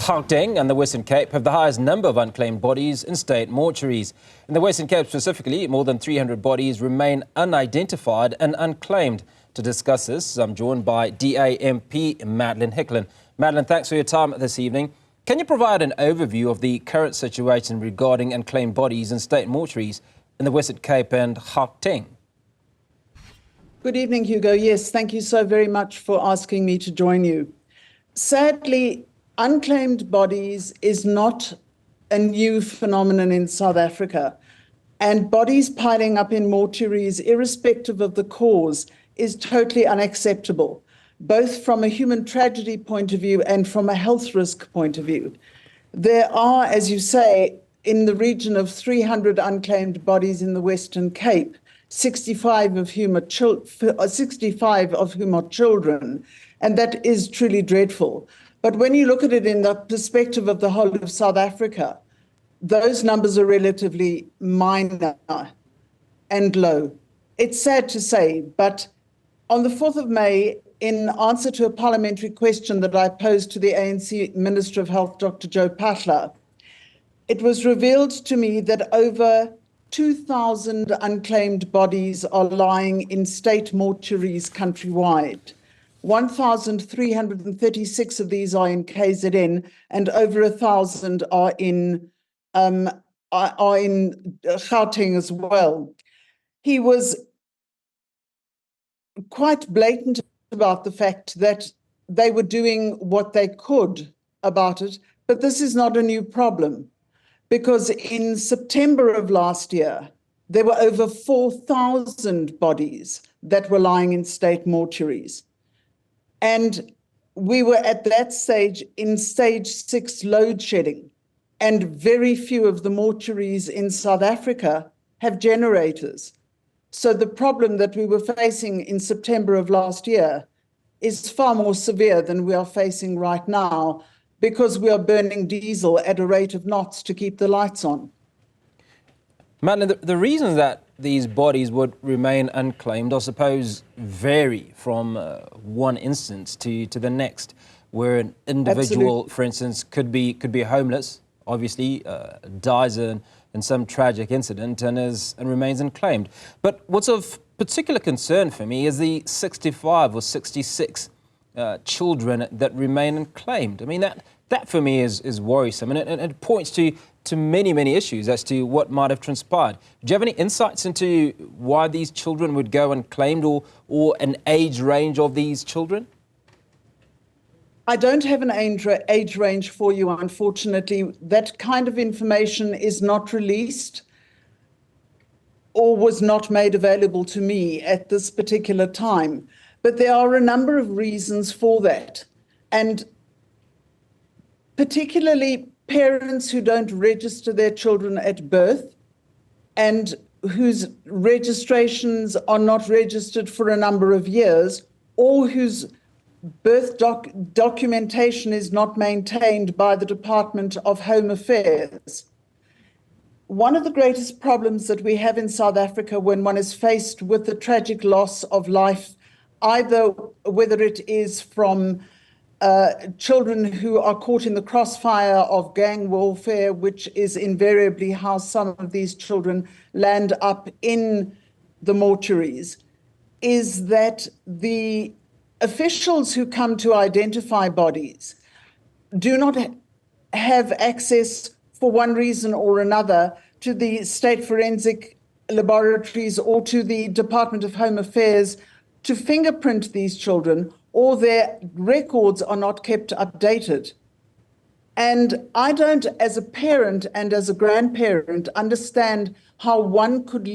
Gauteng and the Western Cape have the highest number of unclaimed bodies in state mortuaries. In the Western Cape specifically, more than 300 bodies remain unidentified and unclaimed. To discuss this, I'm joined by MP Madeleine Hicklin. Madeleine, thanks for your time this evening. Can you provide an overview of the current situation regarding unclaimed bodies in state mortuaries in the Western Cape and Gauteng? Good evening, Hugo. Yes, thank you so very much for asking me to join you. Sadly, unclaimed bodies is not a new phenomenon in South Africa, and bodies piling up in mortuaries, irrespective of the cause, is totally unacceptable, both from a human tragedy point of view and from a health risk point of view. There are, as you say, in the region of 300 unclaimed bodies in the Western Cape, 65 of whom are children, and that is truly dreadful. But when you look at it in the perspective of the whole of South Africa, those numbers are relatively minor and low. It's sad to say, but on the 4th of May, in answer to a parliamentary question that I posed to the ANC Minister of Health, Dr. Joe Phaahla, it was revealed to me that over 2,000 unclaimed bodies are lying in state mortuaries countrywide. 1,336 of these are in KZN, and over 1,000 are in Gauteng as well. He was quite blatant about the fact that they were doing what they could about it, but this is not a new problem, because in September of last year, there were over 4,000 bodies that were lying in state mortuaries. And we were at that stage in stage 6 load shedding, and very few of the mortuaries in South Africa have generators. So the problem that we were facing in September of last year is far more severe than we are facing right now, because we are burning diesel at a rate of knots to keep the lights on. Madeleine, the reasons that these bodies would remain unclaimed, I suppose, vary from one instance to the next, where an individual, Absolutely. For instance, could be homeless, obviously, dies in some tragic incident and remains unclaimed. But what's of particular concern for me is the 65 or 66 children that remain unclaimed. I mean, that for me is worrisome, and it points to many issues as to what might have transpired. Do you have any insights into why these children would go unclaimed, or an age range of these children? I don't have an age range for you, unfortunately. That kind of information is not released or was not made available to me at this particular time. But there are a number of reasons for that. And particularly parents who don't register their children at birth and whose registrations are not registered for a number of years, or whose birth documentation is not maintained by the Department of Home Affairs. One of the greatest problems that we have in South Africa when one is faced with the tragic loss of life, either whether it is from children who are caught in the crossfire of gang warfare, which is invariably how some of these children land up in the mortuaries, is that the officials who come to identify bodies do not have access, for one reason or another, to the state forensic laboratories or to the Department of Home Affairs to fingerprint these children, or their records are not kept updated. And I don't, as a parent and as a grandparent, understand how one could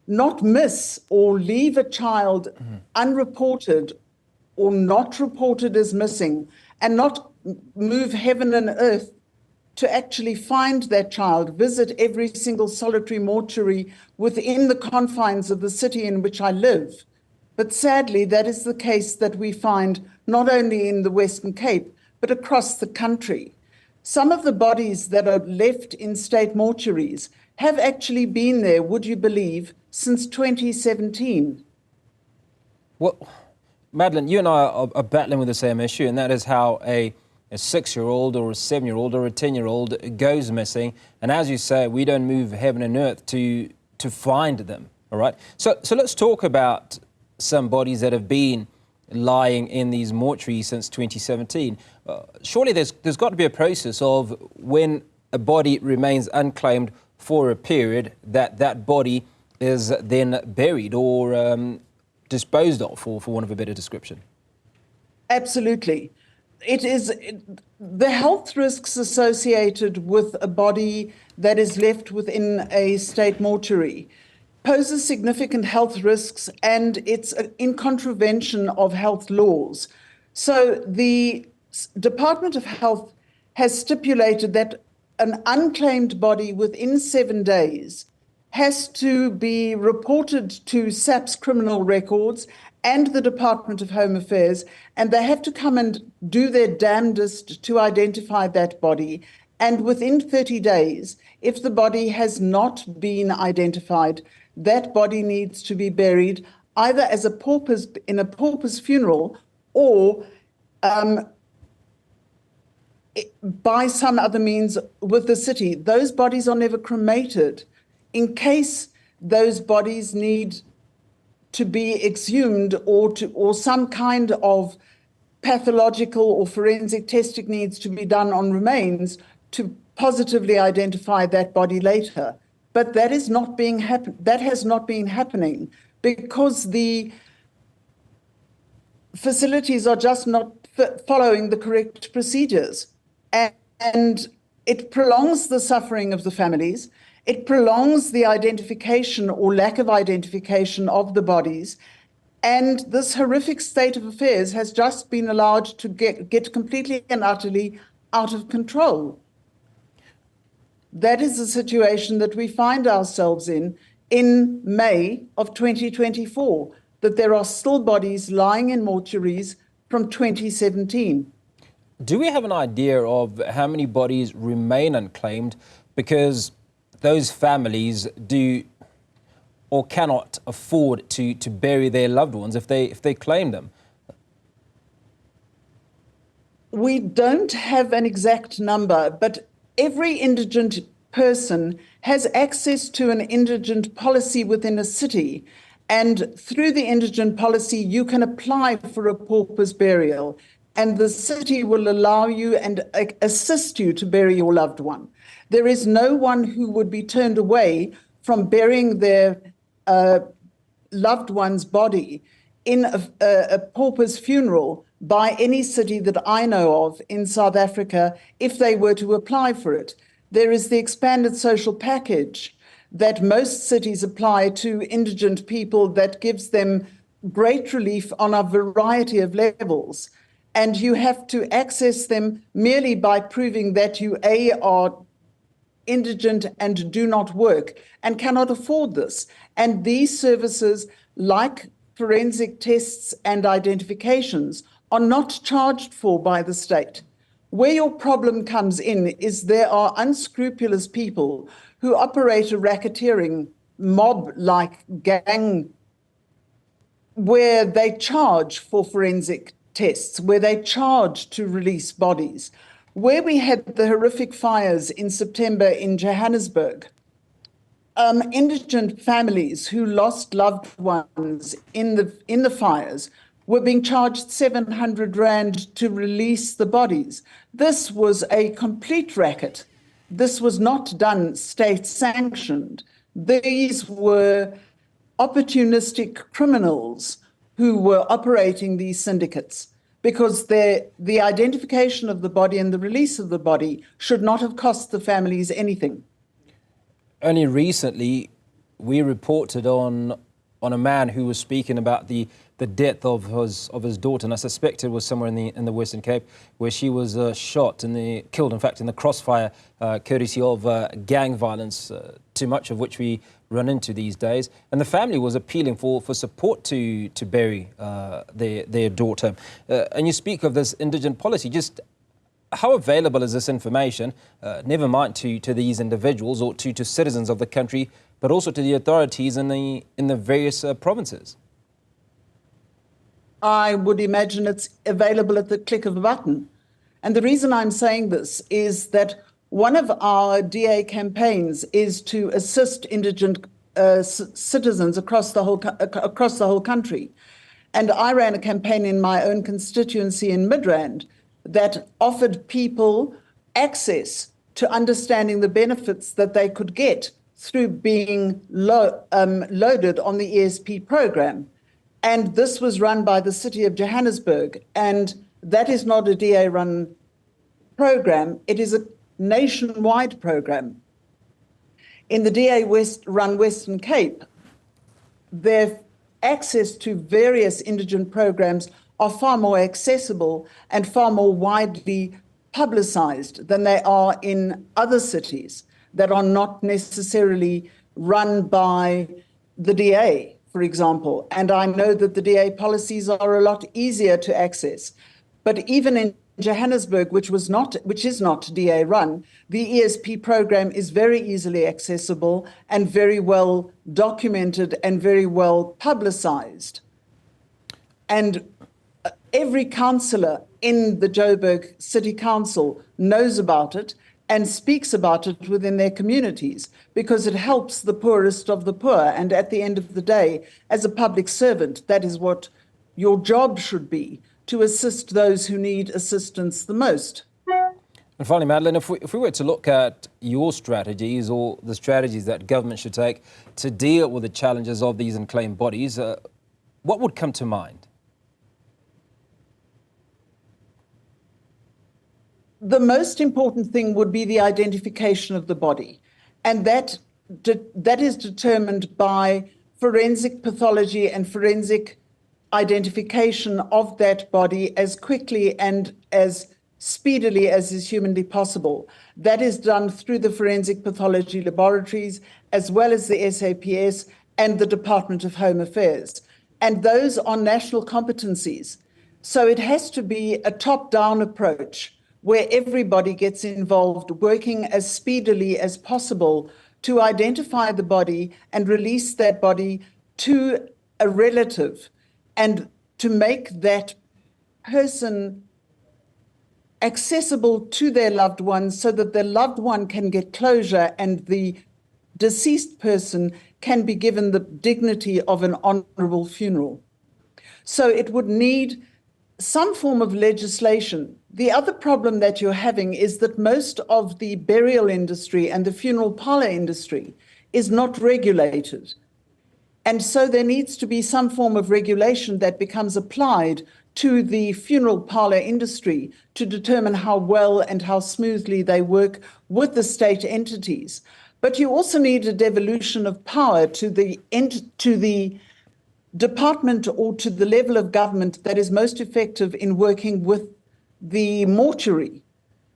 not miss or leave a child unreported or not reported as missing, and not move heaven and earth to actually find that child, visit every single solitary mortuary within the confines of the city in which I live. But sadly, that is the case that we find not only in the Western Cape, but across the country. Some of the bodies that are left in state mortuaries have actually been there, would you believe, since 2017. Well, Madeleine, you and I are battling with the same issue, and that is how a a 6-year-old or a 7-year-old or a 10-year-old goes missing, and as you say, we don't move heaven and earth to find them, all right? So let's talk about some bodies that have been lying in these mortuaries since 2017. Surely there's got to be a process of when a body remains unclaimed for a period, that body is then buried or disposed of, for want of a better description. Absolutely. The health risks associated with a body that is left within a state mortuary poses significant health risks, and it's in contravention of health laws. So the Department of Health has stipulated that an unclaimed body within 7 days has to be reported to SAP's criminal records and the Department of Home Affairs, and they have to come and do their damnedest to identify that body. And within 30 days, if the body has not been identified, that body needs to be buried either as a pauper's in a pauper's funeral or by some other means with the city. Those bodies are never cremated. In case those bodies need to be exhumed or some kind of pathological or forensic testing needs to be done on remains to positively identify that body later. But that has not been happening because the facilities are just not following the correct procedures. And it prolongs the suffering of the families. It prolongs the identification or lack of identification of the bodies. And this horrific state of affairs has just been allowed to get completely and utterly out of control. That is the situation that we find ourselves in May of 2024, that there are still bodies lying in mortuaries from 2017. Do we have an idea of how many bodies remain unclaimed because those families do or cannot afford to bury their loved ones if they claim them? We don't have an exact number, but every indigent person has access to an indigent policy within a city. And through the indigent policy, you can apply for a pauper's burial, and the city will allow you and assist you to bury your loved one. There is no one who would be turned away from burying their loved one's body in a pauper's funeral by any city that I know of in South Africa if they were to apply for it. There is the expanded social package that most cities apply to indigent people that gives them great relief on a variety of levels. And you have to access them merely by proving that you, A, are indigent and do not work and cannot afford this. And these services, like forensic tests and identifications, are not charged for by the state. Where your problem comes in is there are unscrupulous people who operate a racketeering mob-like gang where they charge for forensic tests, where they charge to release bodies. Where we had the horrific fires in September in Johannesburg, indigent families who lost loved ones in the fires were being charged 700 rand to release the bodies. This was a complete racket. This was not done state-sanctioned. These were opportunistic criminals who were operating these syndicates because the identification of the body and the release of the body should not have cost the families anything. Only recently, we reported on a man who was speaking about the death of his daughter, and I suspect it was somewhere in the Western Cape, where she was killed, in fact, in the crossfire, courtesy of gang violence, too much of which we run into these days. And the family was appealing for support to bury their daughter. And you speak of this indigent policy. Just how available is this information, never mind to these individuals or to citizens of the country, but also to the authorities in the various provinces? I would imagine it's available at the click of a button. And the reason I'm saying this is that one of our DA campaigns is to assist indigent citizens across the whole country. And I ran a campaign in my own constituency in Midrand that offered people access to understanding the benefits that they could get through being loaded on the ESP program. And this was run by the City of Johannesburg. And that is not a DA-run program. It is a nationwide program. In the DA-run Western Cape, their access to various indigent programs are far more accessible and far more widely publicized than they are in other cities that are not necessarily run by the DA, for example. And I know that the DA policies are a lot easier to access. But even in Johannesburg, which is not DA run, the ESP program is very easily accessible and very well documented and very well publicized. And every councillor in the Joburg City Council knows about it and speaks about it within their communities because it helps the poorest of the poor. And at the end of the day, as a public servant, that is what your job should be, to assist those who need assistance the most. And finally, Madeleine, if we were to look at your strategies or the strategies that government should take to deal with the challenges of these unclaimed bodies, what would come to mind? The most important thing would be the identification of the body. And that is determined by forensic pathology and forensic identification of that body as quickly and as speedily as is humanly possible. That is done through the forensic pathology laboratories, as well as the SAPS and the Department of Home Affairs. And those are national competencies. So it has to be a top-down approach where everybody gets involved, working as speedily as possible to identify the body and release that body to a relative, and to make that person accessible to their loved one so that their loved one can get closure and the deceased person can be given the dignity of an honorable funeral. So it would need some form of legislation. The other problem that you're having is that most of the burial industry and the funeral parlor industry is not regulated. And so there needs to be some form of regulation that becomes applied to the funeral parlor industry to determine how well and how smoothly they work with the state entities. But you also need a devolution of power to the department or to the level of government that is most effective in working with the mortuary.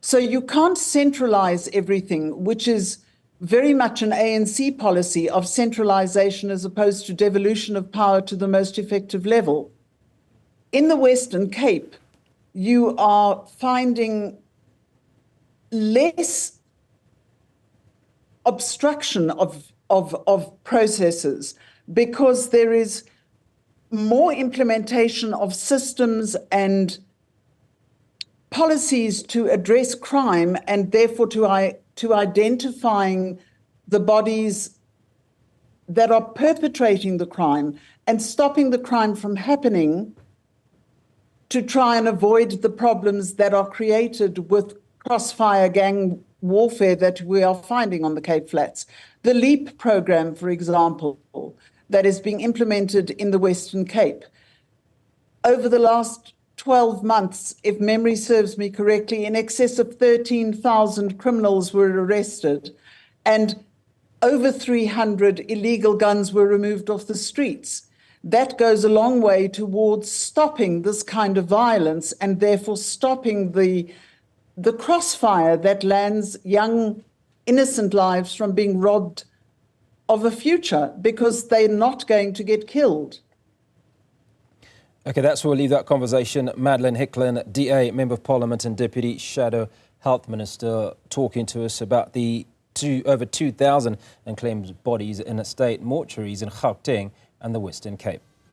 So you can't centralize everything, which is very much an ANC policy of centralization as opposed to devolution of power to the most effective level. In the Western Cape, you are finding less obstruction of processes because there is more implementation of systems and policies to address crime and therefore to identifying the bodies that are perpetrating the crime and stopping the crime from happening to try and avoid the problems that are created with crossfire gang warfare that we are finding on the Cape Flats. The LEAP program, for example, that is being implemented in the Western Cape. Over the last 12 months, if memory serves me correctly, in excess of 13,000 criminals were arrested and over 300 illegal guns were removed off the streets. That goes a long way towards stopping this kind of violence and therefore stopping the crossfire that lands young, innocent lives from being robbed of a future because they're not going to get killed. Okay, that's where we'll leave that conversation. Madeleine Hicklin, DA, Member of Parliament and Deputy Shadow Health Minister, talking to us about the over 2,000 unclaimed bodies in estate mortuaries in Gauteng and the Western Cape.